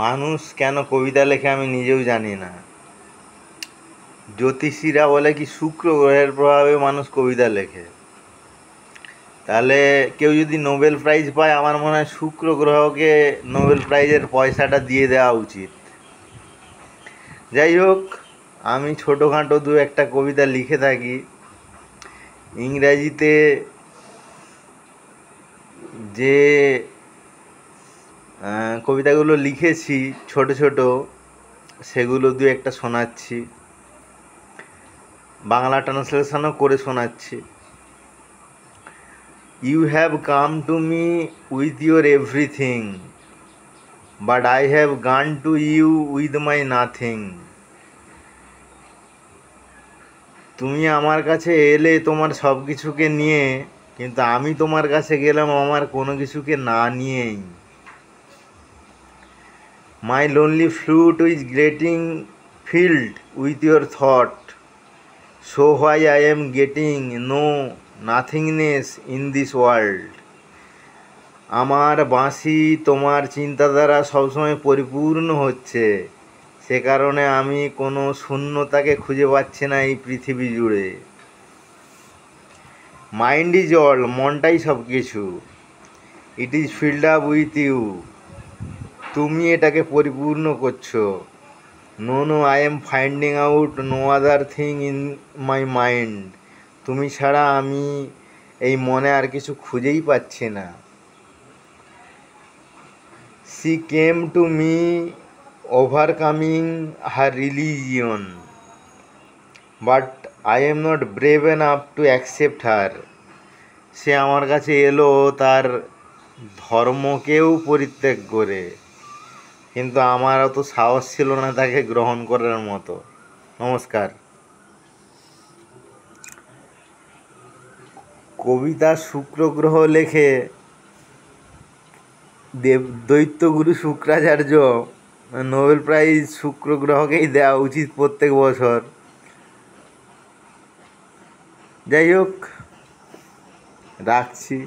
মানুষ কেন কবিতা লেখে আমি নিজেও জানি না। জ্যোতিষীরা বলে কি শুক্র গ্রহের প্রভাবে মানুষ কবিতা লেখে। তাহলে কেউ যদি নোবেল প্রাইজ পায়, আমার মনে হয় শুক্র গ্রহকে নোবেল প্রাইজের পয়সাটা দিয়ে দেওয়া উচিত। যাই হোক, আমি ছোটোখাটো দু একটা কবিতা লিখে থাকি। ইংরাজিতে যে কবিতাগুলো লিখেছি ছোট ছোট, সেগুলো দু একটা শোনাচ্ছি, বাংলা ট্রান্সলেশনও করে শোনাচ্ছি। You have come to me with your everything, but I have gone to you with my nothing. তুমি আমার কাছে এলে তোমার সব কিছুকে নিয়ে, কিন্তু আমি তোমার কাছে গেলাম আমার কোনো কিছুকে না নিয়েই। My lonely flute is getting filled with your thought, so why I am getting no nothingness in this world. আমার বাঁশি তোমার চিন্তা দ্বারা সবসময় পরিপূর্ণ হচ্ছে, সে কারণে আমি কোনো শূন্যতাকে খুঁজে পাচ্ছি না এই পৃথিবী জুড়ে। মাইন্ড ইজ অল, মনটাই সব কিছু। It is filled up with you, তুমি এটাকে পরিপূর্ণ করছো। No no, I am finding out no other thing in my mind, তুমি ছাড়া আমি এই মনে আর কিছু খুঁজেই পাচ্ছি না। She came to me overcoming her religion, but I am not brave enough to accept her. সে আমার কাছে এলো তার ধর্মকেও পরিত্যাগ করে, কিন্তু আমার অত সাহস ছিল না তাকে গ্রহণ করার মতো। নমস্কার। কবিতা শুক্র গ্রহ লেখে দৈত্যগুরু শুক্রাচার্য। নোবেল প্রাইজ শুক্র গ্রহকেই দেওয়া উচিত প্রত্যেক বছর। যাই হোক, রাখছি।